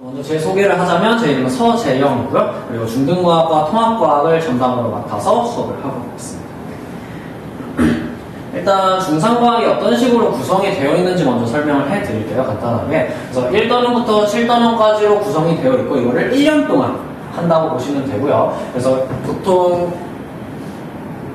먼저 제 소개를 하자면 제 이름은 서재영이고요. 그리고 중등과학과 통합과학을 전담으로 맡아서 수업을 하고 있습니다. 일단 중상과학이 어떤 식으로 구성이 되어 있는지 먼저 설명을 해드릴게요. 간단하게. 그래서 1단원부터 7단원까지로 구성이 되어 있고 이거를 1년 동안 한다고 보시면 되고요. 그래서 보통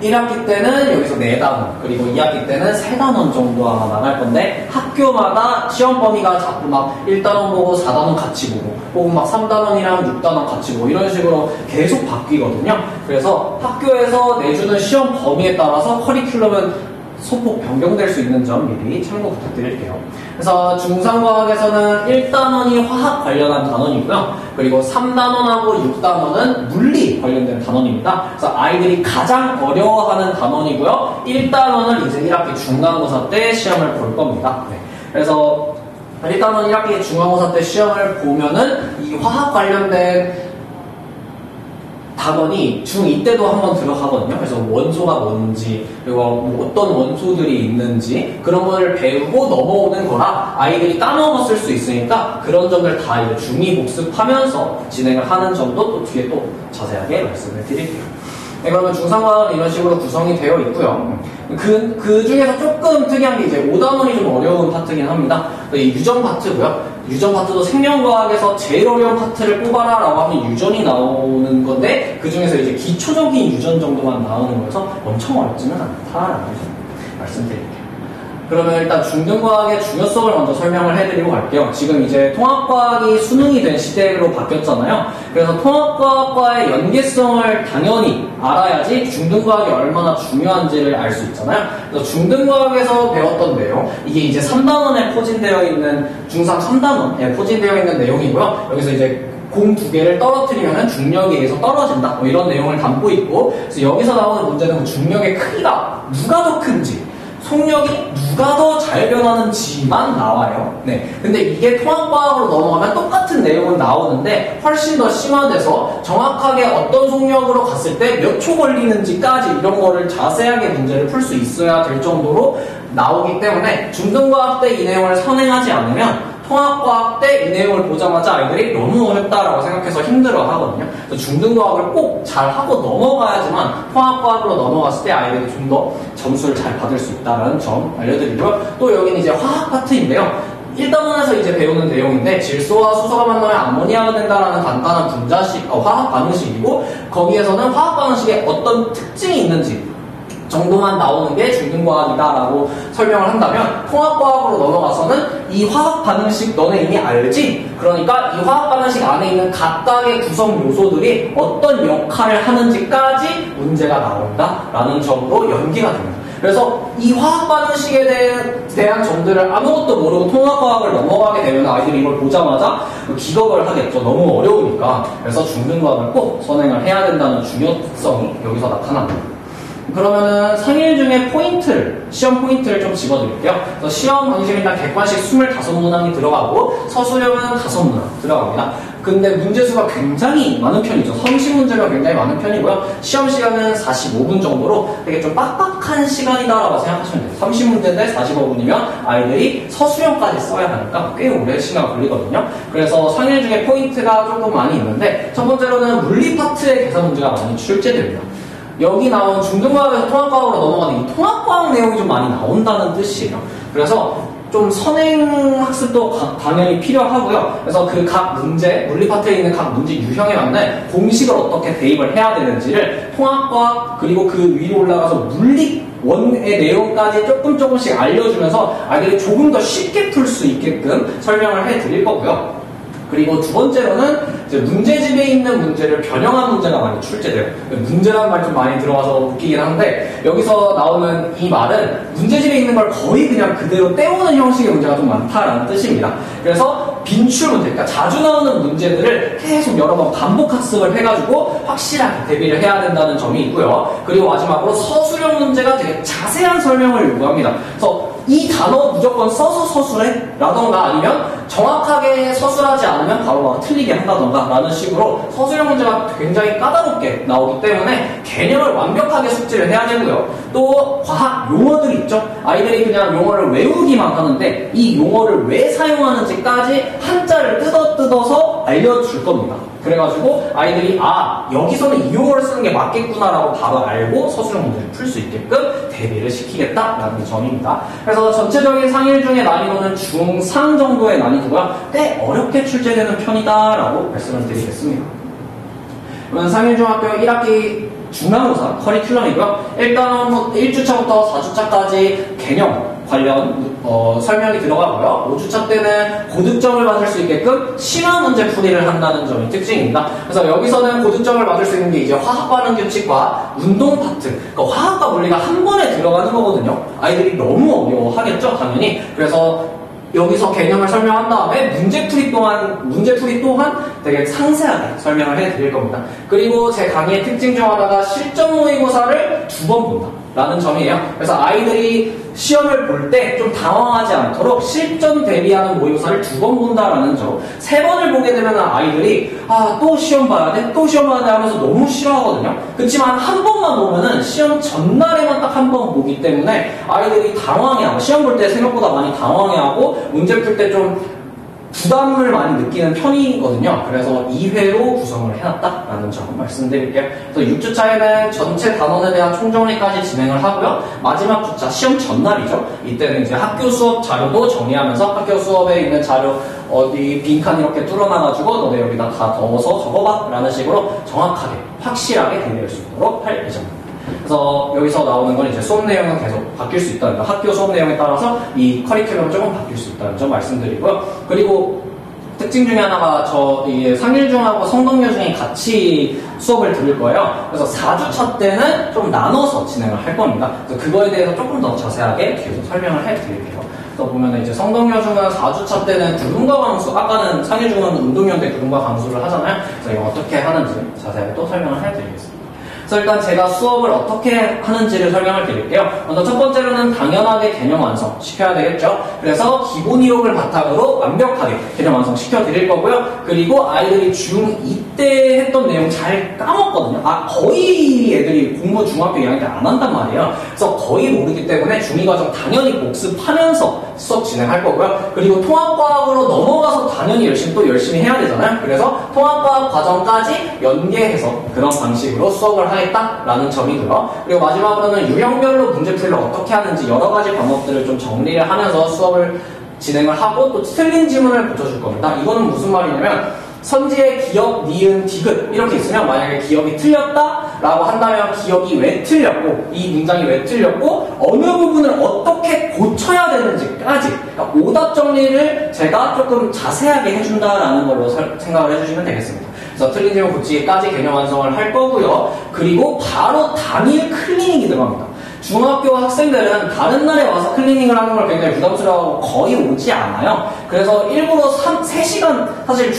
1학기 때는 여기서 4단원, 그리고 2학기 때는 3단원 정도 아마 나갈 건데 학교마다 시험 범위가 자꾸 막 1단원 보고 4단원 같이 보고 혹은 막 3단원이랑 6단원 같이 보고 이런 식으로 계속 바뀌거든요. 그래서 학교에서 내주는 시험 범위에 따라서 커리큘럼은 소폭 변경될 수 있는 점 미리 참고 부탁드릴게요. 그래서 중상과학에서는 1단원이 화학 관련한 단원이고요. 그리고 3단원하고 6단원은 물리 관련된 단원입니다. 그래서 아이들이 가장 어려워하는 단원이고요. 1단원을 이제 1학기 중간고사 때 시험을 볼 겁니다. 네. 그래서 1단원 1학기 중간고사 때 시험을 보면은 이 화학 관련된 단원이 중2 때도 한번 들어가거든요. 그래서 원소가 뭔지, 그리고 뭐 어떤 원소들이 있는지 그런 거를 배우고 넘어오는 거라 아이들이 까먹었을 수 있으니까 그런 점들 다 이제 중2 복습하면서 진행을 하는 점도 또 뒤에 또 자세하게 말씀을 드릴게요. 네, 그러면 중상과학은 이런 식으로 구성이 되어 있고요. 그 중에서 조금 특이한 게 이제 5단원이 좀 어려운 파트긴 합니다. 이 유전 파트고요. 유전 파트도 생명과학에서 제일 어려운 파트를 뽑아라 라고 하면 유전이 나오는 건데 그 중에서 이제 기초적인 유전 정도만 나오는 거여서 엄청 어렵지는 않다라는 말씀드릴게요. 그러면 일단 중등과학의 중요성을 먼저 설명을 해드리고 갈게요. 지금 이제 통합과학이 수능이 된 시대로 바뀌었잖아요. 그래서 통합과학과의 연계성을 당연히 알아야지 중등과학이 얼마나 중요한지를 알 수 있잖아요. 그래서 중등과학에서 배웠던 내용, 이게 이제 3단원에 포진되어 있는, 중상 3단원에 포진되어 있는 내용이고요. 여기서 이제 공 2개를 떨어뜨리면 중력에 의해서 떨어진다. 뭐 이런 내용을 담고 있고, 그래서 여기서 나오는 문제는 중력의 크기가 누가 더 큰지, 속력이 누가 더 잘 변하는지만 나와요. 네. 근데 이게 통합과학으로 넘어가면 똑같은 내용은 나오는데 훨씬 더 심화돼서 정확하게 어떤 속력으로 갔을 때 몇 초 걸리는지까지 이런 거를 자세하게 문제를 풀 수 있어야 될 정도로 나오기 때문에 중등과학 때 이 내용을 선행하지 않으면 통합과학 때 이 내용을 보자마자 아이들이 너무 어렵다라고 생각해서 힘들어 하거든요. 그래서 중등과학을 꼭 잘하고 넘어가야지만 통합과학으로 넘어갔을 때 아이들이 좀 더 점수를 잘 받을 수 있다는 점 알려드리고요. 또 여기는 이제 화학 파트인데요. 1단원에서 이제 배우는 내용인데 질소와 수소가 만나면 암모니아가 된다라는 간단한 분자식, 화학 반응식이고 거기에서는 화학 반응식에 어떤 특징이 있는지 정도만 나오는 게 중등과학이다라고 설명을 한다면 통합과학으로 넘어가서는 이 화학 반응식 너네 이미 알지? 그러니까 이 화학 반응식 안에 있는 각각의 구성 요소들이 어떤 역할을 하는지까지 문제가 나온다라는 점으로 연기가 됩니다. 그래서 이 화학 반응식에 대한 점들을 아무것도 모르고 통합과학을 넘어가게 되면 아이들이 이걸 보자마자 기겁을 하겠죠. 너무 어려우니까. 그래서 중등과학을 꼭 선행을 해야 된다는 중요성이 여기서 나타납니다. 그러면은 상일 중에 시험 포인트를 좀 집어드릴게요. 그래서 시험 방식은 일단 객관식 25문항이 들어가고 서술형은 5문항 들어갑니다. 근데 문제수가 굉장히 많은 편이죠. 성식 문제가 굉장히 많은 편이고요. 시험 시간은 45분 정도로 되게 좀 빡빡한 시간이다라고 생각하시면 돼요. 30문제인데 45분이면 아이들이 서술형까지 써야 하니까 꽤 오래 시간 걸리거든요. 그래서 상일 중에 포인트가 조금 많이 있는데 첫 번째로는 물리 파트의 계산 문제가 많이 출제됩니다. 여기 나온 중등과학에서 통합과학으로 넘어가는 이 통합과학 내용이 좀 많이 나온다는 뜻이에요. 그래서 좀 선행학습도 당연히 필요하고요. 그래서 그 각 문제, 물리 파트에 있는 각 문제 유형에 맞는 공식을 어떻게 대입을 해야 되는지를 통합과학 그리고 그 위로 올라가서 물리원의 내용까지 조금씩 알려주면서 아이들이 조금 더 쉽게 풀 수 있게끔 설명을 해드릴 거고요. 그리고 두 번째로는 이제 문제집에 있는 문제를 변형한 문제가 많이 출제돼요. 문제라는 말 좀 많이 들어와서 웃기긴 한데 여기서 나오는 이 말은 문제집에 있는 걸 거의 그냥 그대로 떼우는 형식의 문제가 좀 많다라는 뜻입니다. 그래서 빈출 문제, 그러니까 자주 나오는 문제들을 계속 여러 번 반복 학습을 해가지고 확실하게 대비를 해야 된다는 점이 있고요. 그리고 마지막으로 서술형 문제가 되게 자세한 설명을 요구합니다. 그래서 이 단어 무조건 써서 서술해? 라던가 아니면 정확하게 서술하지 않으면 바로 틀리게 한다던가 라는 식으로 서술형 문제가 굉장히 까다롭게 나오기 때문에 개념을 완벽하게 숙지를 해야 되고요. 또 과학 용어들이 있죠. 아이들이 그냥 용어를 외우기만 하는데 이 용어를 왜 사용하는지까지 한자를 뜯어서 알려줄 겁니다. 그래가지고 아이들이 여기서는 이 용어를 쓰는 게 맞겠구나라고 바로 알고 서술형 문제를 풀 수 있게끔 대비를 시키겠다라는 점입니다. 그래서 전체적인 상일 중의 난이도는 중상 정도의 난이도가 꽤 어렵게 출제되는 편이다라고 말씀을 드리겠습니다. 그러면 상일중학교 1학기 중간고사 커리큘럼이고요. 일단 1주차부터 4주차까지 개념 관련 설명이 들어가고요. 5주차 때는 고득점을 받을 수 있게끔 심화 문제 풀이를 한다는 점이 특징입니다. 그래서 여기서는 고득점을 받을 수 있는 게 이제 화학 반응 규칙과 운동 파트, 그러니까 화학과 물리가 한 번에 들어가는 거거든요. 아이들이 너무 어려워하겠죠, 당연히. 그래서 여기서 개념을 설명한 다음에 문제풀이 또한 되게 상세하게 설명을 해드릴 겁니다. 그리고 제 강의의 특징 중 하나가 실전 모의고사를 2번 본다 라는 점이에요. 그래서 아이들이 시험을 볼 때 좀 당황하지 않도록 실전 대비하는 모의고사를 2번 본다라는 점. 3번을 보게 되면 아이들이 또 시험 봐야 돼? 또 시험 봐야 돼? 하면서 너무 싫어하거든요. 그렇지만 한 번만 보면은 시험 전날에만 딱 한 번 보기 때문에 아이들이 당황해하고 시험 볼 때 생각보다 많이 당황해하고 문제 풀 때 좀 부담을 많이 느끼는 편이거든요. 그래서 2회로 구성을 해놨다라는 점 말씀드릴게요. 그래서 6주차에는 전체 단원에 대한 총정리까지 진행을 하고요. 마지막 주차, 시험 전날이죠. 이때는 이제 학교 수업 자료도 정리하면서 학교 수업에 있는 자료 어디 빈칸 이렇게 뚫어놔가지고 너네 여기다 다 넣어서 적어봐 라는 식으로 정확하게 확실하게 대비할 수 있도록 할 예정입니다. 그래서 여기서 나오는 건 이제 수업 내용은 계속 바뀔 수 있다는 점, 학교 수업 내용에 따라서 이 커리큘럼은 조금 바뀔 수 있다는 점 말씀드리고요. 그리고 특징 중에 하나가 상일중하고 성동여중이 같이 수업을 들을 거예요. 그래서 4주차 때는 좀 나눠서 진행을 할 겁니다. 그래서 그거에 대해서 조금 더 자세하게 계속 설명을 해드릴게요. 그래서 보면은 이제 성동여중은 4주차 때는 구름과 강수, 아까는 상일중은 운동연대 구름과 강수를 하잖아요. 그래서 이거 어떻게 하는지 자세하게 또 설명을 해드리겠습니다. 그래서 일단 제가 수업을 어떻게 하는지를 설명을 드릴게요. 먼저 첫 번째로는 당연하게 개념 완성 시켜야 되겠죠. 그래서 기본 이력을 바탕으로 완벽하게 개념 완성 시켜드릴 거고요. 그리고 아이들이 중2 때 했던 내용 잘 까먹거든요. 거의 애들이 공부 중학교 2학년 때 안 한단 말이에요. 그래서 거의 모르기 때문에 중2 과정 당연히 복습하면서 수업 진행할 거고요. 그리고 통합과학으로 넘어가서 당연히 열심히 해야 되잖아요. 그래서 통합과학 과정까지 연계해서 그런 방식으로 수업을 하겠다라는 점이고요. 그리고 마지막으로는 유형별로 문제풀이를 어떻게 하는지 여러 가지 방법들을 좀 정리를 하면서 수업을 진행을 하고 또 틀린 지문을 붙여줄 겁니다. 이거는 무슨 말이냐면 선지의 기억, 니은, 디귿 이렇게 있으면 만약에 기억이 틀렸다라고 한다면 기억이 왜 틀렸고 이 문장이 왜 틀렸고 어느 부분을 어떻게 고쳐야 되는지까지 그러니까 오답 정리를 제가 조금 자세하게 해준다라는 걸로 생각을 해주시면 되겠습니다. 그래서 틀린 지문 고치기까지 개념 완성을 할 거고요. 그리고 바로 당일 클리닉이 들어갑니다. 중학교 학생들은 다른 날에 와서 클리닝을 하는 걸 굉장히 부담스러워하고 거의 오지 않아요. 그래서 일부러 3시간, 사실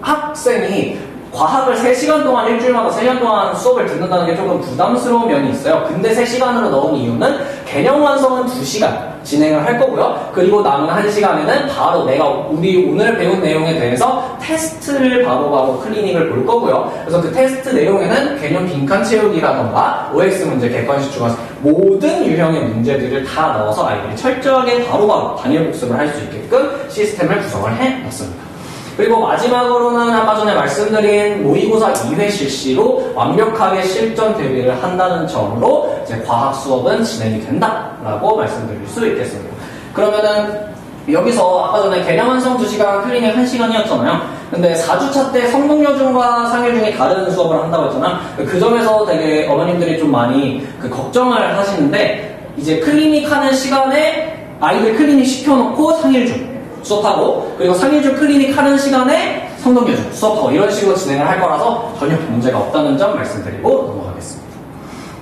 중학생이 과학을 3시간 동안 일주일마다 3시간 동안 수업을 듣는다는 게 조금 부담스러운 면이 있어요. 근데 3시간으로 넣은 이유는 개념 완성은 2시간 진행을 할 거고요. 그리고 남은 1시간에는 바로 우리 오늘 배운 내용에 대해서 테스트를 바로바로 클리닉을 볼 거고요. 그래서 그 테스트 내용에는 개념 빈칸 채우기라던가 OX 문제, 객관식 중앙 모든 유형의 문제들을 다 넣어서 아이들이 철저하게 바로바로 단일 복습을 할 수 있게끔 시스템을 구성을 해놨습니다. 그리고 마지막으로는 아까 전에 말씀드린 모의고사 2회 실시로 완벽하게 실전 대비를 한다는 점으로 이제 과학 수업은 진행이 된다라고 말씀드릴 수 있겠습니다. 그러면은 여기서 아까 전에 개념 완성 2시간, 클리닉 1시간이었잖아요. 근데 4주차 때 성동여중과 상일중이 다른 수업을 한다고 했잖아요. 그 점에서 되게 어머님들이 좀 많이 걱정을 하시는데 이제 클리닉 하는 시간에 아이들 클리닉 시켜놓고 상일중 수업하고 그리고 상일중 클리닉 하는 시간에 성동여중 수업하고 이런 식으로 진행을 할 거라서 전혀 문제가 없다는 점 말씀드리고 넘어가겠습니다.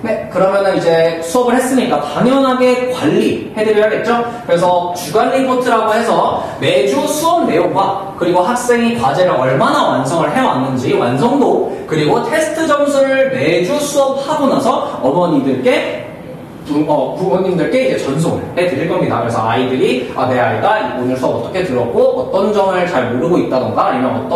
네, 그러면은 이제 수업을 했으니까 당연하게 관리해드려야겠죠? 그래서 주간 리포트라고 해서 매주 수업 내용과 그리고 학생이 과제를 얼마나 완성을 해왔는지 완성도 그리고 테스트 점수를 매주 수업하고 나서 어머니들께 부모님들께 이제 전송을 해드릴 겁니다. 그래서 아이들이 내 아이가 오늘 수업 어떻게 들었고 어떤 점을 잘 모르고 있다던가 아니면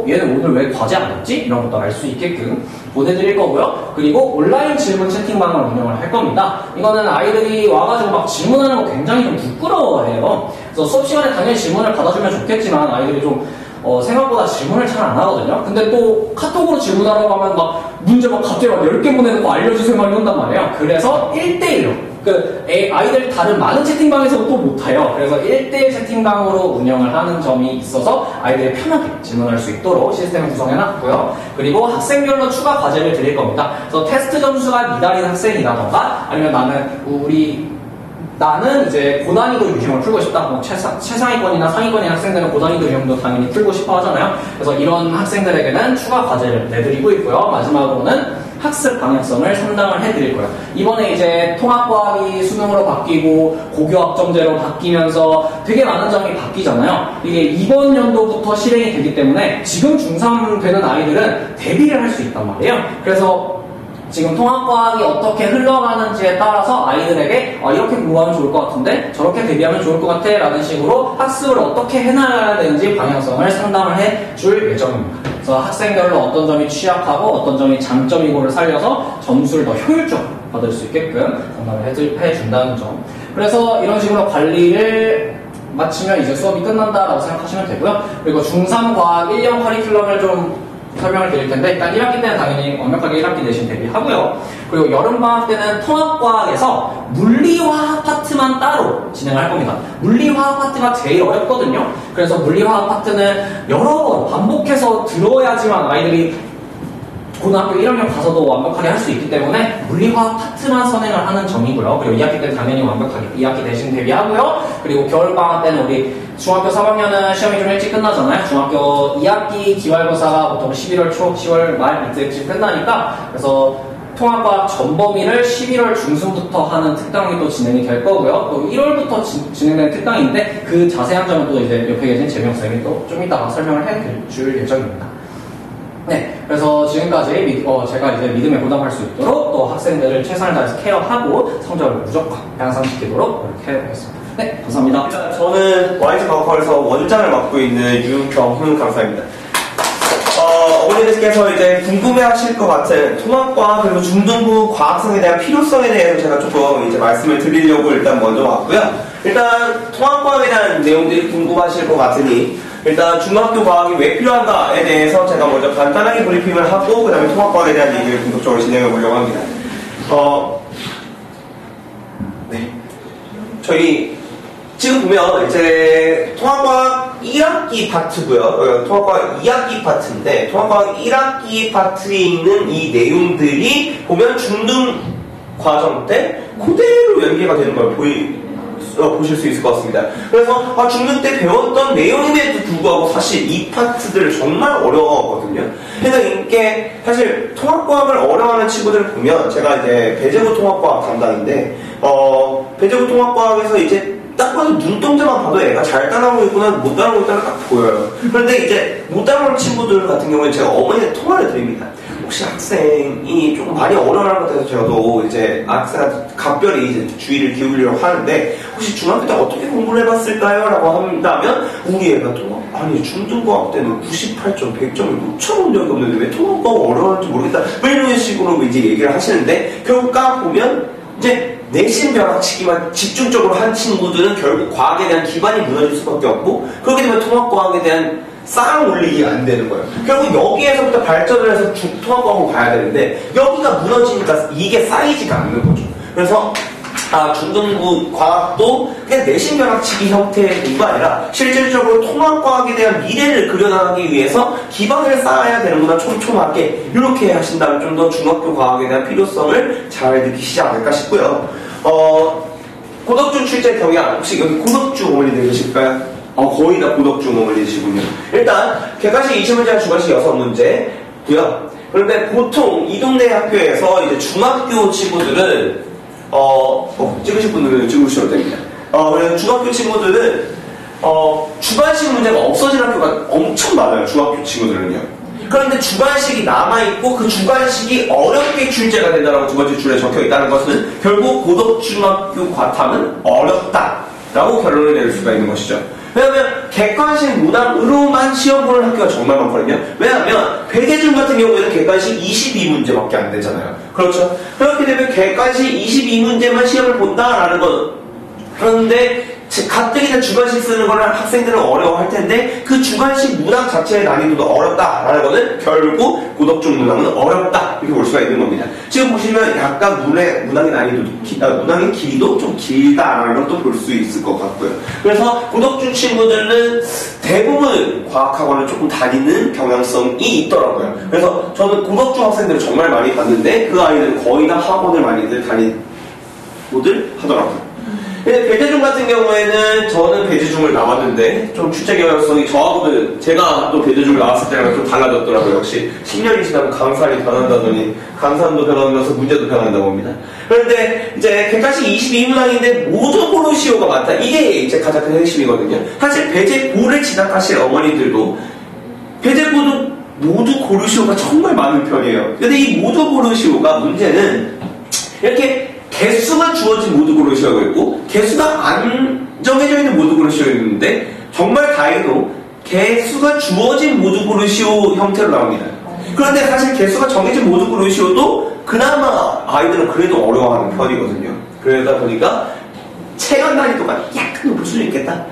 얘는 오늘 왜 과제 안 했지? 이런 것도 알 수 있게끔 보내드릴 거고요. 그리고 온라인 질문 채팅방을 운영을 할 겁니다. 이거는 아이들이 와가지고 막 질문하는 거 굉장히 좀 부끄러워해요. 그래서 수업 시간에 당연히 질문을 받아주면 좋겠지만 아이들이 좀 생각보다 질문을 잘 안 하거든요. 근데 또 카톡으로 질문하라고 하면 문제 갑자기 10개 보내놓고 알려주세요 막 이런단 말이에요. 그래서 1대1로 아이들 다른 많은 채팅방에서도 또 못해요. 그래서 1대1 채팅방으로 운영을 하는 점이 있어서 아이들이 편하게 질문할 수 있도록 시스템을 구성해놨고요. 그리고 학생별로 추가 과제를 드릴 겁니다. 그래서 테스트 점수가 미달인 학생이라던가 아니면 나는 이제 고난이도 유형을 풀고 싶다. 최상위권이나 상위권의 학생들은 고난이도 유형도 당연히 풀고 싶어 하잖아요. 그래서 이런 학생들에게는 추가 과제를 내드리고 있고요. 마지막으로는 학습 방향성을 상담을 해드릴 거예요. 이번에 이제 통합과학이 수능으로 바뀌고 고교학점제로 바뀌면서 되게 많은 점이 바뀌잖아요. 이게 이번 연도부터 실행이 되기 때문에 지금 중3 되는 아이들은 대비를 할 수 있단 말이에요. 그래서 지금 통합과학이 어떻게 흘러가는지에 따라서 아이들에게 이렇게 공부하면 좋을 것 같은데 저렇게 대비하면 좋을 것 같아 라는 식으로 학습을 어떻게 해나가야 되는지 방향성을 상담을 해줄 예정입니다. 그래서 학생별로 어떤 점이 취약하고 어떤 점이 장점이고를 살려서 점수를 더 효율적으로 받을 수 있게끔 상담을 해준다는 점. 그래서 이런 식으로 관리를 마치면 이제 수업이 끝난다라고 생각하시면 되고요. 그리고 중3 과학 1년 커리큘럼을 좀 설명을 드릴 텐데 일단 1학기 때는 당연히 완벽하게 1학기 내신 대비하고요. 그리고 여름방학 때는 통합과학에서 물리화학 파트만 따로 진행을 할 겁니다. 물리화학 파트가 제일 어렵거든요. 그래서 물리화학 파트는 여러 번 반복해서 들어야지만 아이들이 고등학교 1학년 가서도 완벽하게 할 수 있기 때문에 물리화학 파트만 선행을 하는 점이고요. 그리고 2학기 때는 당연히 완벽하게 2학기 대신 대비하고요. 그리고 겨울방학 때는 우리 중학교 3학년은 시험이 좀 일찍 끝나잖아요. 중학교 2학기 기말고사가 보통 11월 초, 10월 말 이때쯤 끝나니까 그래서 통합과학 전범위를 11월 중순부터 하는 특강이 또 진행이 될 거고요. 또 1월부터 진행되는 특강인데 그 자세한 점은 또 이제 옆에 계신 재명쌤이 또 좀 이따가 설명을 해줄 예정입니다. 네, 그래서 지금까지 제가 이제 믿음에 보답할 수 있도록 또 학생들을 최선을 다해서 케어하고 성적을 무조건 향상시키도록 이렇게 하겠습니다. 네, 감사합니다. 저는 YG 과학과에서 원장을 맡고 있는 유경훈 강사입니다. 어머니들께서 이제 궁금해하실 것 같은 통합과학 그리고 중등부 과학성에 대한 필요성에 대해서 제가 조금 이제 말씀을 드리려고 일단 먼저 왔고요. 일단 통합과학에 대한 내용들이 궁금하실 것 같으니 일단 중학교 과학이 왜 필요한가에 대해서 제가 먼저 간단하게 브리핑을 하고 그 다음에 통합과학에 대한 얘기를 본격적으로 진행해 보려고 합니다. 네. 저희 지금 보면 이제 통합과학 1학기 파트고요. 통합과학 2학기 파트인데 통합과학 1학기 파트에 있는 이 내용들이 보면 중등 과정 때 그대로 연계가 되는 걸 보실 수 있을 것 같습니다. 그래서 중등 때 배웠던 내용임에도 불구하고 사실 이 파트들 정말 어려워하거든요. 그래서 이게 사실 통합과학을 어려워하는 친구들을 보면 제가 이제 배제부 통합과학 담당인데 배제부 통합과학에서 이제 딱 봐도 눈동자만 봐도 애가 잘 따라오고 있구나 못 따라오고 있다는 딱 보여요. 그런데 이제 못 따라오는 친구들 같은 경우는 제가 어머니한테 통화를 드립니다. 혹시 학생이 조금 많이 어려워하는 것 같아서 저도 이제 학생한테 각별히 이제 주의를 기울이려고 하는데 혹시 중학교 때 어떻게 공부를 해봤을까요? 라고 한다면 우리 애가 아니 중등과학 때는 98점, 100점을 놓쳐본 적이 없는데 왜 통합과학 어려워하는지 모르겠다 이런 식으로 이제 얘기를 하시는데 결국 까보면 이제 내신 벼락치기만 집중적으로 한 친구들은 결국 과학에 대한 기반이 무너질 수밖에 없고 그렇게 되면 통합과학에 대한 쌓아 올리기가 안 되는 거예요. 결국 여기에서부터 발전을 해서 통합과학으로 가야 되는데 여기가 무너지니까 이게 쌓이지가 않는 거죠. 그래서 중등부 과학도 그냥 내신 벼락치기 형태의 공부가 아니라 실질적으로 통합과학에 대한 미래를 그려나가기 위해서 기반을 쌓아야 되는구나 촘촘하게 이렇게 하신다면 좀 더 중학교 과학에 대한 필요성을 잘 느끼시지 않을까 싶고요. 고덕중 출제 경향 혹시 여기 고덕중 어머니들 계실까요? 거의 다 고덕중 어머니시군요. 일단 객관식 20문제, 주관식 6문제고요. 그런데 보통 이 동네 학교에서 이제 중학교 친구들은 찍으실 분들은 찍으셔도 됩니다. 그래서 중학교 친구들은 주관식 문제가 없어진 학교가 엄청 많아요. 중학교 친구들은요. 그런데 주관식이 남아있고 그 주관식이 어렵게 출제가 된다고 두 번째 줄에 적혀 있다는 것은 결국 고덕중학교 과탐은 어렵다라고 결론을 내릴 수가 있는 것이죠. 왜냐하면 객관식 문항으로만 시험 보는 학교가 정말 많거든요. 왜냐하면 배재준 같은 경우에는 객관식 22문제밖에 안 되잖아요. 그렇죠? 그렇게 되면 객관식 22문제만 시험을 본다라는 건 그런데 가뜩이나 주관식 쓰는 거를 학생들은 어려워할 텐데 그 주관식 문항 자체의 난이도도 어렵다라는 거는 결국 고덕중 문항은 어렵다 이렇게 볼 수가 있는 겁니다. 지금 보시면 약간 문항의 난이도도 문항의 길이도 좀 길다라는 것도 볼 수 있을 것 같고요. 그래서 고덕중 친구들은 대부분 과학학원을 조금 다니는 경향성이 있더라고요. 그래서 저는 고덕중 학생들을 정말 많이 봤는데 그 아이들은 거의 다 학원을 많이들 다니고들 하더라고요. 근데 배재중 같은 경우에는 저는 배재중을 나왔는데 좀 출제 경향성이 저하고는 제가 또 배재중을 나왔을 때랑 좀 달라졌더라고요. 역시 10년이 지나면 강산이 변한다더니 강산도 변하면서 문제도 변한다고 합니다. 그런데 이제 객관식 22문항인데 모두 고르시오가 많다. 이게 이제 가장 큰 핵심이거든요. 사실 배재고를 진학하실 어머니들도 배재고도 모두 고르시오가 정말 많은 편이에요. 근데 이 모두 고르시오가 문제는 이렇게 개수가 주어진 모두 고르시오가 있고 개수가 안 정해져 있는 모두 고르시오가 있는데 정말 다행히도 개수가 주어진 모두 고르시오 형태로 나옵니다. 그런데 사실 개수가 정해진 모두 고르시오도 그나마 아이들은 그래도 어려워하는 편이거든요. 그러다 보니까 체감 난이도가 약간 높을 수는 있겠다.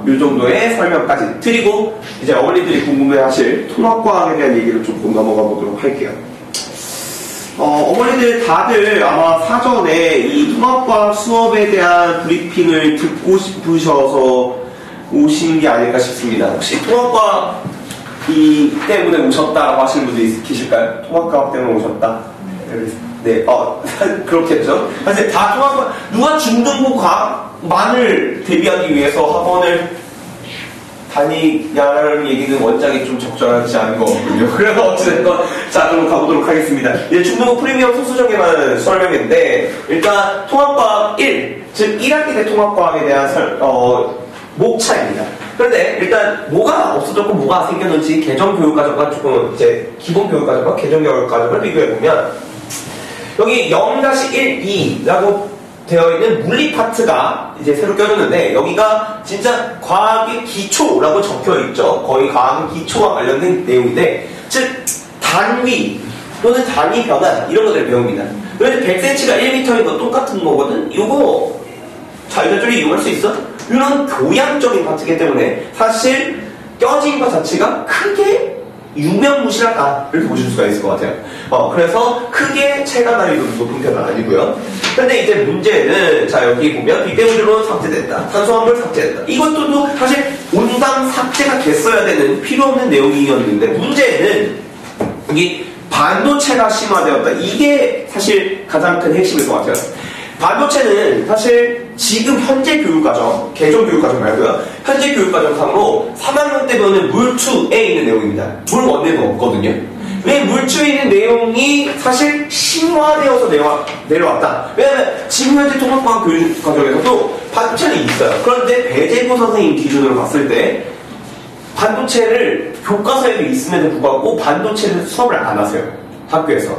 이 정도의 설명까지 드리고 이제 어머니들이 궁금해하실 통합과학에 대한 얘기를 좀 넘어가 보도록 할게요. 어머니들 다들 아마 사전에 이 통합과학 수업에 대한 브리핑을 듣고 싶으셔서 오신 게 아닐까 싶습니다. 혹시 통합과학 때문에 오셨다라고 하시는 분들이 계실까요? 통합과학 때문에 오셨다? 네, 그렇겠죠. 사실 다 통합과학, 누가 중등부 과학만을 대비하기 위해서 학원을 다니냐라는 얘기는 원장이 좀 적절하지 않은 거거든요. 그래서 어찌됐건 자 그럼 가보도록 하겠습니다. 이제 중등부 프리미엄 소수적에만 설명인데 일단 통합과학 1, 즉 1학기 때 통합과학에 대한 목차입니다. 그런데 일단 뭐가 없어졌고 뭐가 생겼는지 개정교육과정과 조금 이제 기본교육과정과 개정교육과정을 비교해보면 여기 0-1, 2라고 되어 있는 물리 파트가 이제 새로 껴졌는데 여기가 진짜 과학의 기초라고 적혀 있죠. 거의 과학의 기초와 관련된 내용인데 즉 단위 또는 단위 변환 이런 것들을 배웁니다. 그런데 100cm가 1m인 거 똑같은 거거든. 이거 자유자재로 이용할 수 있어? 이런 교양적인 파트이기 때문에 사실 껴진 것 자체가 크게 유명무실하다 이렇게 보실 수가 있을 것 같아요. 그래서 크게 체감 난이도도 높은 편은 아니고요. 근데 이제 문제는 자 여기 보면 빅뱅으로는 삭제됐다. 탄수화물 삭제됐다. 이것도 사실 온당 삭제가 됐어야 되는 필요 없는 내용이었는데 문제는 여기 반도체가 심화되었다. 이게 사실 가장 큰 핵심일 것 같아요. 반도체는 사실 지금 현재 교육과정, 개정 교육과정 말고요. 현재 교육과정상으로 3학년 때 배우는 물2에 있는 내용입니다. 물1에는 없거든요. 왜 물2에 있는 내용이 사실 심화되어서 내려왔다. 왜냐하면 지금 현재 통합과학 교육과정에서도 반도체는 있어요. 그런데 배재고 선생님 기준으로 봤을 때 반도체를 교과서에도 있음에도 불구하고 반도체를 수업을 안 하세요. 학교에서.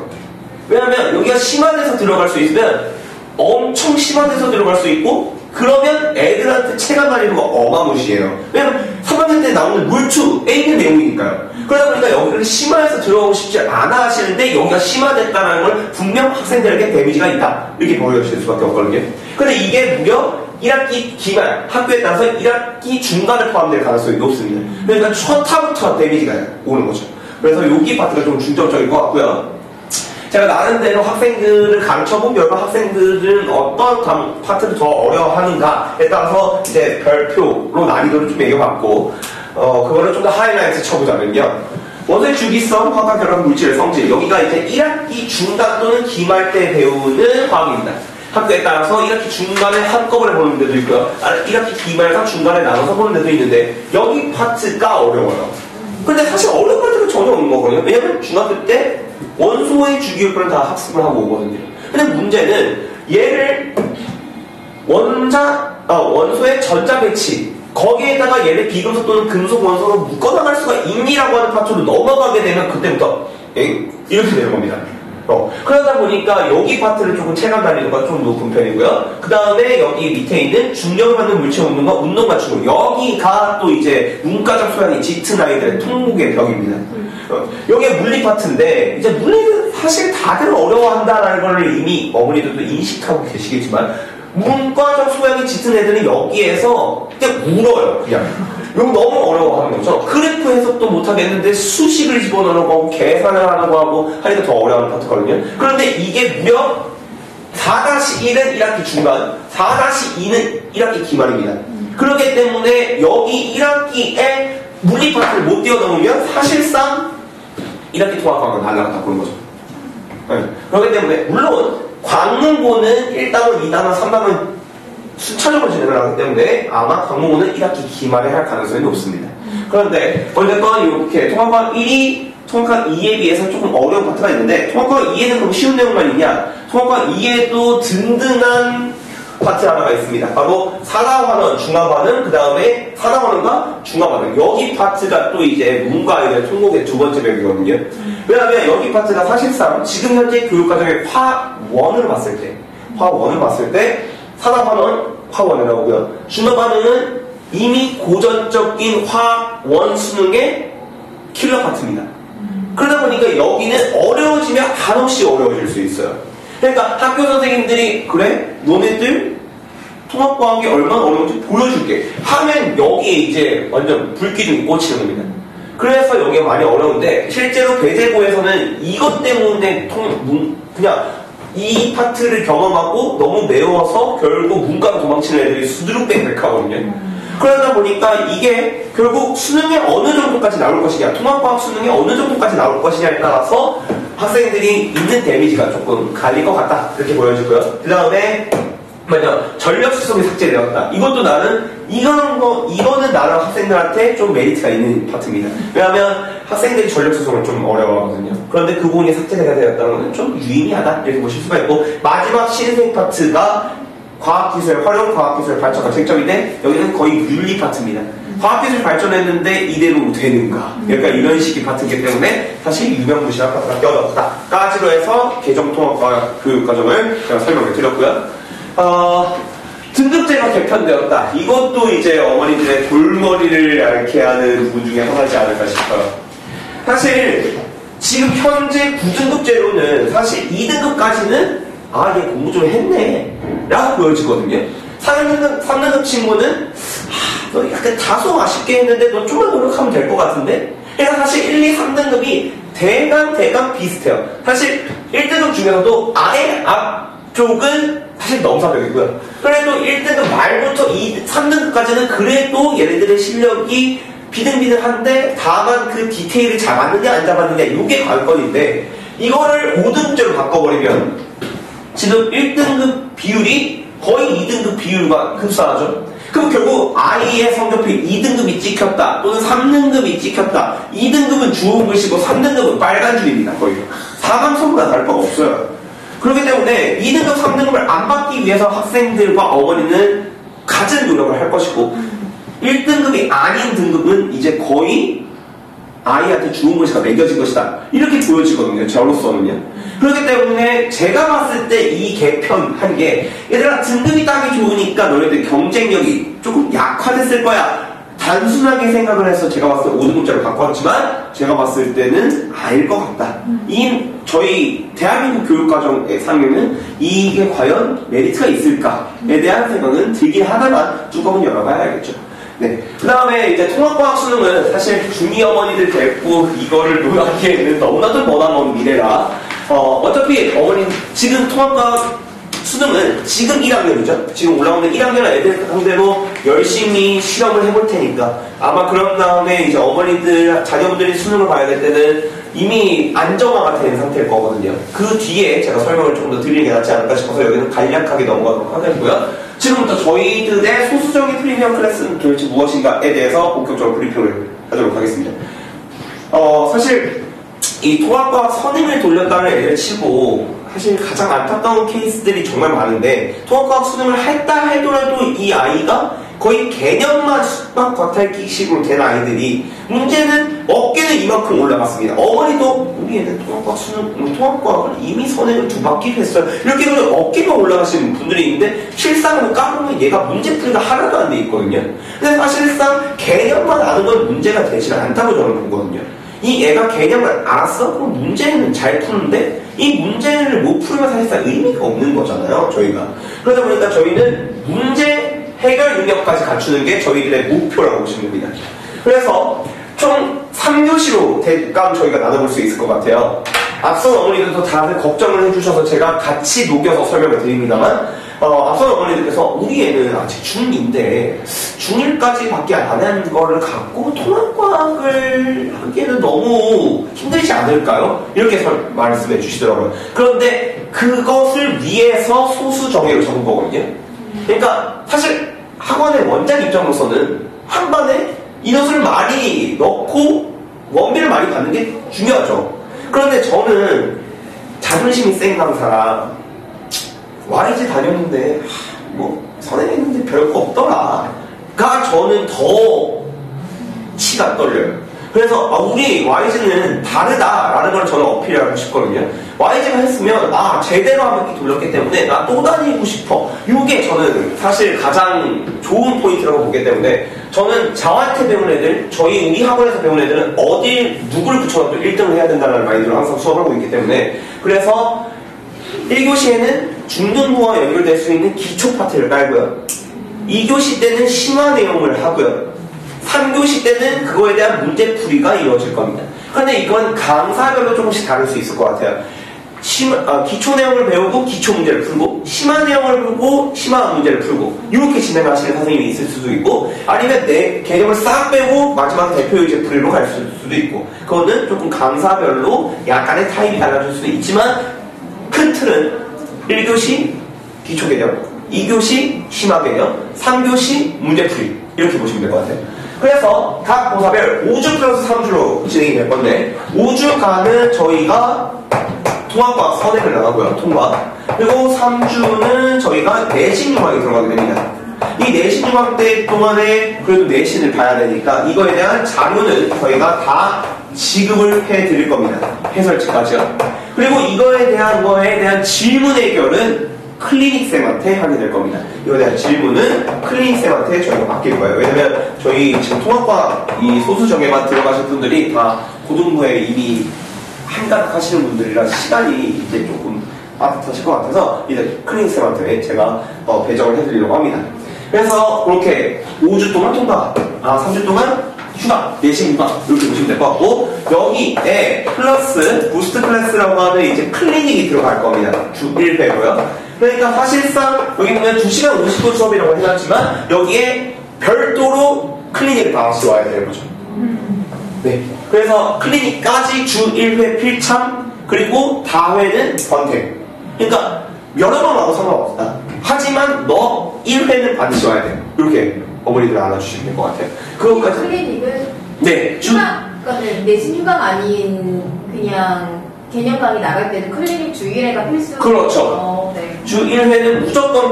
왜냐하면 여기가 심화돼서 들어갈 수 있으면 엄청 심화돼서 들어갈 수 있고 그러면 애들한테 체감 난이도가 어마무시해요. 왜냐면 3학년 때 나오는 물2에 있는 내용이니까요. 그러다 보니까 여기를 심화해서 들어가고 싶지 않아 하시는데 여기가 심화됐다는 걸 분명 학생들에게 데미지가 있다 이렇게 보여주실 수밖에 없거든요. 근데 이게 무려 1학기 기말, 학교에 따라서 1학기 중간에 포함될 가능성이 높습니다. 그러니까 첫타부터 데미지가 오는 거죠. 그래서 여기 파트가 좀 중점적인 것 같고요. 제가 나름대로 학생들을 가르쳐본 결과 학생들은 어떤 파트를 더 어려워하는가에 따라서 이제 별표로 난이도를 좀 매겨봤고 그거를 좀 더 하이라이트 쳐보자면요. 원소의 주기성, 화학 결합 물질의 성질 여기가 이제 1학기 중간 또는 기말 때 배우는 과학입니다. 학교에 따라서 1학기 중간에 한꺼번에 보는 데도 있고요. 1학기 기말과 중간에 나눠서 보는 데도 있는데 여기 파트가 어려워요. 근데 사실 어려운 파트가 전혀 없는 거거든요. 왜냐면 중학교 때 원소의 주기율표를 다 학습을 하고 오거든요. 근데 문제는 얘를 원소의 전자 배치 거기에다가 얘를 비금속 또는 금속 원소로 묶어나갈 수가 있니라고 하는 파트로 넘어가게 되면 그때부터 이렇게 되는 겁니다. 그러다 보니까 여기 파트를 조금 체감 난이도가 좀 높은 편이고요. 그 다음에 여기 밑에 있는 중력을 받는 물체 운동과 운동 맞추고 여기가 또 이제 문과적 소양이 짙은 아이들의 통곡의 벽입니다. 여기가 물리 파트인데 이제 물리는 사실 다들 어려워한다라는 걸 이미 어머니들도 인식하고 계시겠지만 문과적 소양이 짙은 애들은 여기에서 그냥 울어요. 그냥 이거 너무 어려워하는 거죠. 그래프 해석도 못하겠는데 수식을 집어넣으려고 하고 계산을 하려고 하고 하니까 더 어려운 파트거든요. 그런데 이게 무려 4-1은 1학기 중간, 4-2는 1학기 기말입니다. 그렇기 때문에 여기 1학기에 물리 파트를 못 뛰어넘으면 사실상 1학기 통합과학은 날라갔다 보는 거죠. 네. 그렇기 때문에 물론 광문고는 1단원, 2단원, 3단원 순차적으로 진행을 하기 때문에 아마 광문고는 1학기 기말에 할 가능성이 높습니다. 그런데 어쨌건 이렇게 통합과학 1이 통합과학 2에 비해서 조금 어려운 파트가 있는데 통합과학 2에는 그럼 쉬운 내용만 있냐? 통합과학 2에도 든든한 파트 하나가 있습니다. 바로 산화환원, 중화환원, 그 다음에 산화환원과 중화환원. 여기 파트가 또 이제 문과 아이들의 통곡의 두 번째 벽이거든요. 왜냐하면 여기 파트가 사실상 지금 현재 교육과정의 화원을 봤을 때 산화환원, 화원이 나오고요. 중화환원은 이미 고전적인 화원 수능의 킬러 파트입니다. 그러다 보니까 여기는 어려워지면 한없이 어려워질 수 있어요. 그러니까 학교 선생님들이 그래? 너네들 통합과학이 얼마나 어려운지 보여줄게 하면 여기에 이제 완전 불기둥이 꽂히는 겁니다. 그래서 여기가 많이 어려운데 실제로 배제고에서는 이것 때문에 그냥 이 파트를 경험하고 너무 매워서 결국 문과로 도망치는 애들이 수두룩백백하거든요. 그러다 보니까 이게 결국 수능에 어느 정도까지 나올 것이냐, 통합과학 수능에 어느 정도까지 나올 것이냐에 따라서 학생들이 있는 데미지가 조금 갈릴 것 같다 이렇게 보여지고요. 그 다음에 전력 수송이 삭제되었다. 이것도 이거는 나는 학생들한테 좀 메리트가 있는 파트입니다. 왜냐하면 학생들이 전력 수송을 좀 어려워하거든요. 그런데 그 부분이 삭제가 되었다는 것은 좀 유의미하다 이렇게 보실 수가 있고, 마지막 신생 파트가 과학기술, 활용 과학기술 발전과 쟁점인데 여기는 거의 윤리 파트입니다. 과학기술 발전했는데 이대로 되는가? 약간 이런 식의 파트이기 때문에 사실 유명무실한 파트가 껴넣었다. 까지로 해서 개정통합과학 교육과정을 제가 설명을 드렸고요. 등급제가 개편되었다. 이것도 이제 어머니들의 골머리를 앓게 하는 부분 중에 하나지 않을까 싶어요. 사실 지금 현재 9등급제로는 사실 2등급까지는 얘 공부 좀 했네 라고 보여지거든요. 3등급 친구는 너 약간 다소 아쉽게 했는데 너 좀만 노력하면 될 것 같은데? 그래서 사실 1, 2, 3등급이 대강 비슷해요. 사실 1등급 중에서도 아래 앞쪽은 사실 넘사벽이고요. 그래도 1등급 말부터 3등급까지는 그래도 얘네들의 실력이 비등비등한데 다만 그 디테일을 잡았느냐 안 잡았느냐 이게 관건인데, 이거를 5등급제로 바꿔버리면 지금 1등급 비율이 거의 2등급 비율과 흡사하죠. 그럼 결국 아이의 성적표 2등급이 찍혔다 또는 3등급이 찍혔다. 2등급은 주홍 글씨고 3등급은 빨간 줄입니다. 거의 4강서보다 다를 바가 없어요. 그렇기 때문에 2등급, 3등급을 안 받기 위해서 학생들과 어머니는 갖은 노력을 할 것이고, 1등급이 아닌 등급은 이제 거의 아이한테 주운 것이다, 매겨진 것이다 이렇게 보여지거든요. 저로서는요. 그렇기 때문에 제가 봤을 때 이 개편한 게, 얘들아 등급이 따기 좋으니까 너희들 경쟁력이 조금 약화됐을 거야 단순하게 생각을 해서 제가 봤을 때 5등급제로 바꿨지만, 제가 봤을 때는 아닐 것 같다. 저희 대한민국 교육과정의 상에는 이게 과연 메리트가 있을까에 대한 생각은 들긴 하다만 뚜껑은 열어봐야겠죠. 네. 그 다음에 이제 통합과학 수능은 사실 중이 어머니들 데리고 이거를 논하기에는 너무나도 머나먼 미래라, 어차피 어머니 지금 통합과학 수능은 지금 1학년이죠. 지금 올라오는 1학년 애들 상대로 열심히 실험을 해볼 테니까 아마 그런 다음에 이제 어머니들, 자녀분들이 수능을 봐야 될 때는 이미 안정화가 된 상태일 거거든요. 그 뒤에 제가 설명을 조금 더 드리는 게 낫지 않을까 싶어서 여기는 간략하게 넘어가도록 하겠고요. 지금부터 저희들의 소수적인 프리미엄 클래스는 도대체 무엇인가에 대해서 본격적으로 브리핑을 하도록 하겠습니다. 사실 이 통합과학 선임을 돌렸다는 애를 치고 사실 가장 안타까운 케이스들이 정말 많은데, 통합과학 수능을 했다 하더라도 이 아이가 거의 개념만 수학 겉핥기식으로 된 아이들이 문제는 어깨는 이만큼 올라갔습니다. 어머니도 우리 애는 통합과학을 이미 선행을 2바퀴를 했어요. 이렇게 그냥 어깨만 올라가시는 분들이 있는데 실상은 까보면 얘가 문제풀이가 하나도 안 돼 있거든요. 근데 사실상 개념만 아는 건 문제가 되지 않다고 저는 보거든요. 이 애가 개념을 알았어? 그럼 문제는 잘 푸는데 이 문제를 못 풀면 사실상 의미가 없는 거잖아요, 저희가. 그러다 보니까 저희는 문제 해결 능력까지 갖추는 게 저희들의 목표라고 보시면 됩니다. 그래서 총 3교시로 대강 저희가 나눠볼 수 있을 것 같아요. 앞선 어머니들도 다들 걱정을 해주셔서 제가 같이 녹여서 설명을 드립니다만 앞선 어머니들께서 우리 애는 아직 중2인데 중1까지 밖에 안 한 거를 갖고 통합과학을 하기에는 너무 힘들지 않을까요? 이렇게 말씀해 주시더라고요. 그런데 그것을 위해서 소수 정예로 적은 거거든요. 그러니까 사실 학원의 원장 입장으로서는 한 반에 인원수를 많이 넣고 원비를 많이 받는 게 중요하죠. 그런데 저는 자존심이 센 강사라 YG 다녔는데 뭐 선행했는데 별거 없더라가 저는 더 치가 떨려요. 그래서 우리 YG는 다르다라는 걸 저는 어필하고 싶거든요. YG가 했으면 제대로 한 바퀴 돌렸기 때문에 나 또 다니고 싶어. 이게 저는 사실 가장 좋은 포인트라고 보기 때문에 저는 저한테 배운 애들, 우리 학원에서 배운 애들은 어딜 누구를 붙여놔도 1등을 해야 된다는 마인드로 항상 수업하고 있기 때문에 그래서 1교시에는 중등부와 연결될 수 있는 기초 파트를 깔고요. 2교시 때는 심화 내용을 하고요. 3교시 때는 그거에 대한 문제풀이가 이루어질 겁니다. 그런데 이건 강사별로 조금씩 다를 수 있을 것 같아요. 기초 내용을 배우고 기초 문제를 풀고 심화 내용을 풀고 심화 문제를 풀고 이렇게 진행하시는 선생님이 있을 수도 있고 아니면 내 개념을 싹 빼고 마지막 대표 유제 풀이로 갈 수도 있고 그거는 조금 강사별로 약간의 타입이 달라질 수도 있지만 큰 틀은 1교시 기초 개념, 2교시 심화 개념, 3교시 문제풀이 이렇게 보시면 될 것 같아요. 그래서 각 고사별 5주 플러스 3주로 진행이 될 건데 5주간은 저희가 통합과학 선행을 나가고요. 통과. 그리고 3주는 저희가 내신 융합이 들어가게 됩니다. 이 내신 융합 때 동안에 그래도 내신을 봐야 되니까 이거에 대한 자료는 저희가 다 지급을 해드릴 겁니다. 해설지까지요. 그리고 이거에 대한 질문 해결은 클리닉쌤한테 하게 될 겁니다. 이거에 대한 질문은 클리닉쌤한테 저희가 맡길 거예요. 왜냐면 저희 지금 통합과학 이 소수정예만 들어가신 분들이 다 고등부에 이미 한가득 하시는 분들이라 시간이 이제 조금 빠듯하실 것 같아서 이제 클리닉쌤한테 제가 배정을 해드리려고 합니다. 그래서 그렇게 5주 동안 통과, 3주 동안 휴가, 내신 휴가 이렇게 보시면 될 것 같고 여기에 플러스 부스트 클래스라고 하는 이제 클리닉이 들어갈 겁니다. 주 1회고요. 그러니까 사실상 여기 보면 2시간 50분 수업이라고 해놨지만 여기에 별도로 클리닉을 다 같이 와야 되는 거죠. 네. 그래서 클리닉까지 주 1회 필참 그리고 다회는 번택. 그러니까 여러 번 와도 상관없다. 하지만 너 1회는 반드시 와야 돼. 이렇게 어머니들 알아주시면 될 것 같아요. 그것까지. 클리닉은 네. 그러니까 내신 휴가가 아닌 그냥 개념 강의 나갈 때는 클리닉 주 1회가 필수. 그렇죠. 네. 주 1회는 무조건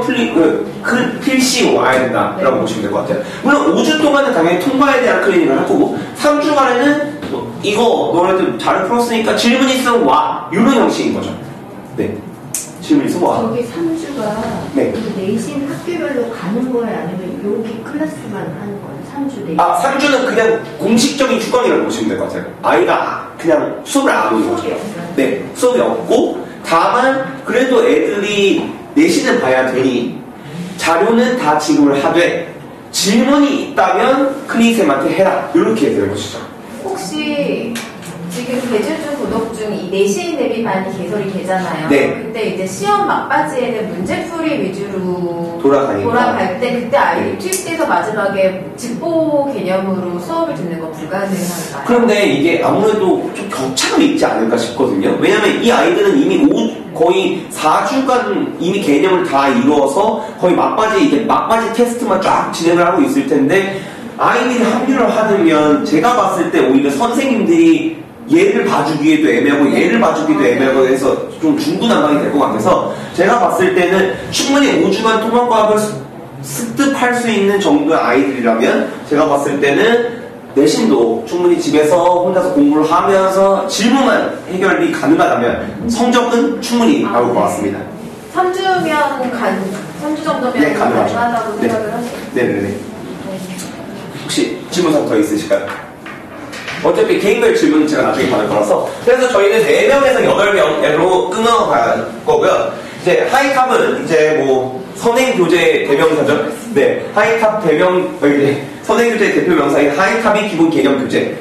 필시 와야 된다라고 네. 보시면 될 것 같아요. 물론 5주 동안은 당연히 통과에 대한 클리닉을 하고 3주간에는 이거 너네들 잘 풀었으니까 질문 있으면 와 이런 형식인 거죠. 네. 질문 있으면 와. 저기 3주가 네. 내신 학교별로 가는 거예요? 아니면 이렇게 클래스만 하는 거예요? 3주 내신? 3주는 그냥 공식적인 주권이라고 보시면 될 것 같아요. 아이가 그냥 수업을 안 오는 거죠. 수업이 없어요? 네. 수업이 없고 다만 그래도 애들이 내신은 봐야 되니 자료는 다 지급을 하되 질문이 있다면 클리닉쌤한테 해라 이렇게 되는 것이죠. 혹시 지금 대주주 구독 중 이 내신 대비반이 개설이 되잖아요. 네. 그때 이제 시험 막바지에는 문제풀이 위주로 돌아갈 때 그때 아이들이 투입돼서 마지막에 직보 개념으로 수업을 듣는 건 불가능한가요? 그런데 이게 아무래도 좀 격차가 있지 않을까 싶거든요. 왜냐면 이 아이들은 이미 거의 4주간 이미 개념을 다 이루어서 거의 막바지 테스트만 쫙 진행을 하고 있을 텐데 아이들이 합류를 하면 제가 봤을 때 오히려 선생님들이 얘를 봐주기에도 애매하고 얘를 봐주기도 애매하고 해서 좀 중구난방이 될 것 같아서 제가 봤을 때는 충분히 5주간 통합과학을 습득할 수 있는 정도의 아이들이라면 제가 봤을 때는 내신도 충분히 집에서 혼자서 공부를 하면서 질문만 해결이 가능하다면 성적은 충분히 나올 것 같습니다. 3주 정도면 네, 가능하죠. 가능하다고 네. 생각을 하세요. 네네네. 혹시 질문사항 더 있으실까요? 어차피 개인별 질문은 제가 나중에 받을 거라서. 그래서 저희는 4명에서 8명으로 끊어갈 거고요. 이제 하이탑은 이제 뭐 선행교재 대명사죠. 네, 하이탑 선행교재 대표 명사인 하이탑이 기본 개념 교재.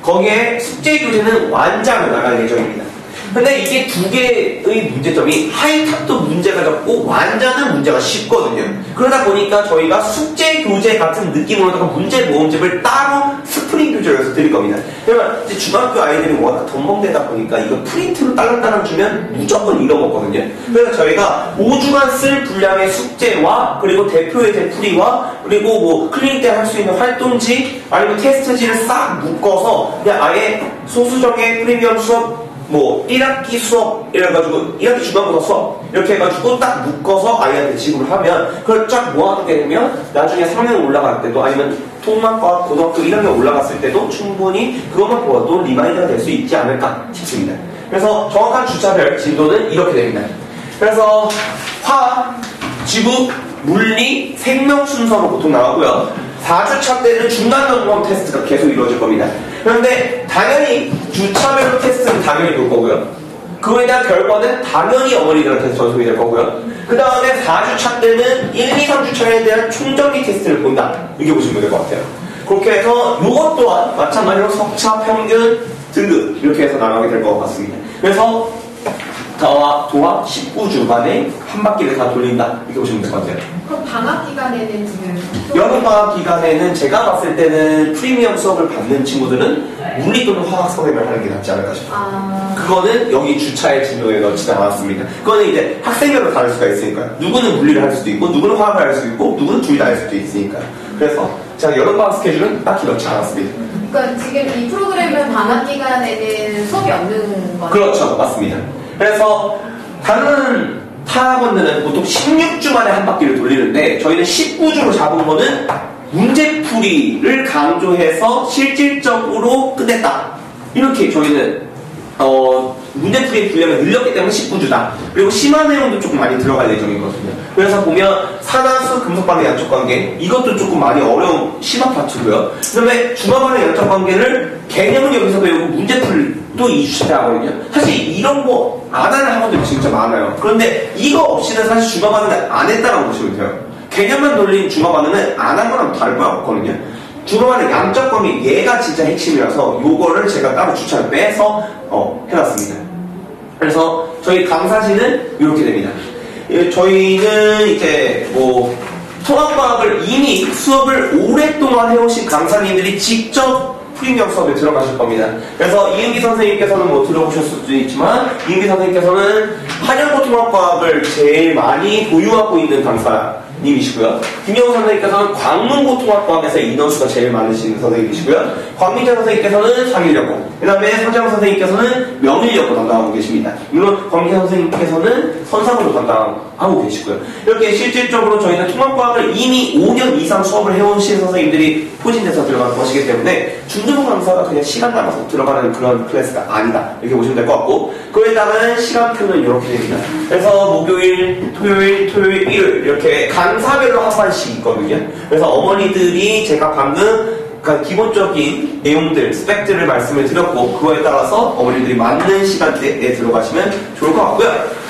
거기에 숙제 교재는 완장을 나갈 예정입니다. 근데 이게 두 개의 문제점이 하이탑도 문제가 적고 완자는 문제가 쉽거든요. 그러다 보니까 저희가 숙제 교재 같은 느낌으로다가 문제 모음집을 따로 스프링 교재로 드릴 겁니다. 그러면 이제 중학교 아이들이 워낙 덤벙대다 보니까 이거 프린트로 딸랑딸랑 주면 무조건 잃어먹거든요. 그래서 저희가 5주간 쓸 분량의 숙제와 그리고 대표의 대풀이와 그리고 뭐 클리닉 때 할 수 있는 활동지 아니면 테스트지를 싹 묶어서 그냥 아예 소수정의 프리미엄 수업 뭐 1학기 수업 이래가지고 1학기 중간고사 수업 이렇게 해가지고 딱 묶어서 아이한테 지급을 하면 그걸 쫙 모아두게 되면 나중에 3학년 올라갈 때도 아니면 통합과 고등학교 1학년 올라갔을 때도 충분히 그것만 보아도 리마인드가 될 수 있지 않을까 싶습니다. 그래서 정확한 주차별 진도는 이렇게 됩니다. 그래서 화학, 지구, 물리, 생명 순서로 보통 나가고요. 4주차 때는 중간 점검 테스트가 계속 이루어질 겁니다. 그런데 당연히 주차별로 테스트는 당연히 볼 거고요. 그거에 대한 결과는 당연히 어머니들한테 전송이 될 거고요. 그 다음에 4주차 때는 1, 2, 3주차에 대한 총정리 테스트를 본다. 이렇게 보시면 될 것 같아요. 그렇게 해서 이것 또한 마찬가지로 석차, 평균, 등급 이렇게 해서 나가게 될 것 같습니다. 그래서 도합 19주간에 한 바퀴를 다 돌린다. 이렇게 보시면 될 것 같아요. 그럼 방학 기간에는 지금 여름방학 기간에는 제가 봤을 때는 프리미엄 수업을 받는 친구들은 물리 또는 화학 선행을 하는 게 낫지 않을까 싶어요. 그거는 여기 주차의 진도에 넣지 않았습니다. 그거는 이제 학생별로 다를 수가 있으니까요. 누구는 물리를 할 수도 있고 누구는 화학을 할 수도 있고 누구는 둘 다 할 수도 있으니까요. 그래서 제가 여름방학 스케줄은 딱히 넣지 않았습니다. 그러니까 지금 이 프로그램은 방학 기간에는 수업이 없는 거죠? 그렇죠. 맞습니다. 그래서 다른 타학원들은 보통 16주 만에 한 바퀴를 돌리는데 저희는 19주로 잡은 거는 문제풀이를 강조해서 실질적으로 끝냈다. 이렇게 저희는 문제풀이의 분량을 늘렸기 때문에 19주다. 그리고 심화 내용도 조금 많이 들어갈 예정이거든요. 그래서 보면 산화수 금속반의 양적 관계 이것도 조금 많이 어려운 심화 파트고요. 그 다음에 중화반의 양적 관계를 개념은 여기서 배우고 문제풀이도 2주차 때 하거든요. 사실 이런 거 안 하는 학원들이 진짜 많아요. 그런데 이거 없이는 사실 중화반은 안 했다라고 보시면 돼요. 개념만 돌린 중화반은 안 한 거랑 다를 바 없거든요. 중화반의 양적 관계 얘가 진짜 핵심이라서 요거를 제가 따로 주차를 빼서 해놨습니다. 그래서 저희 강사진은 이렇게 됩니다. 저희는 이제 뭐 통합과학을 이미 수업을 오랫동안 해오신 강사님들이 직접 프리미엄 수업에 들어가실 겁니다. 그래서 이은기 선생님께서는 뭐 들어보셨을 수도 있지만 이은기 선생님께서는 한영고 통합과학을 제일 많이 보유하고 있는 강사님이시고요. 김영우 선생님께서는 광문고 통합과학에서 인원수가 제일 많으신 선생님이시고요. 광민재 선생님께서는 상일여고, 그 다음에 서재영 선생님께서는 명일여고 담당하고 계십니다. 물론 광민재 선생님께서는 선상으로 담당하고 계시고요. 이렇게 실질적으로 저희는 통합과학을 이미 5년 이상 수업을 해오신 선생님들이 포진돼서 들어가는 것이기 때문에 중등 강사가 그냥 시간 남아서 들어가는 그런 클래스가 아니다. 이렇게 보시면 될 것 같고, 그에 따른 시간표는 이렇게 됩니다. 그래서 목요일, 토요일, 일요일 이렇게 강사별로 한 번씩 있거든요. 그래서 어머니들이 제가 방금 기본적인 내용들, 스펙들을 말씀을 드렸고 그거에 따라서 어머니들이 맞는 시간대에 들어가시면 좋을 것 같고요.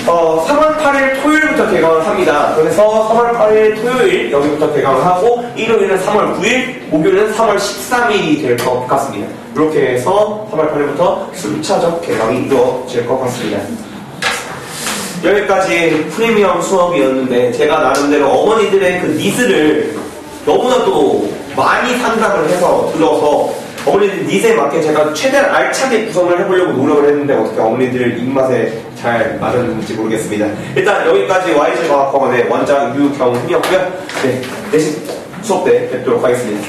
3월 8일 토요일부터 개강을 합니다. 그래서 3월 8일 토요일 여기부터 개강을 하고 일요일은 3월 9일, 목요일은 3월 13일이 될 것 같습니다. 이렇게 해서 3월 8일부터 순차적 개강이 이루어질 것 같습니다. 여기까지 프리미엄 수업이었는데 제가 나름대로 어머니들의 그 니즈를 너무나도 많이 상담을 해서 들어서 어머니들 니즈에 맞게 제가 최대한 알차게 구성을 해보려고 노력을 했는데 어떻게 어머니들 입맛에 잘 맞았는지 모르겠습니다. 일단 여기까지 YG과학학원의 원장 유경훈이었고요. 네, 내신 수업 때 뵙도록 하겠습니다.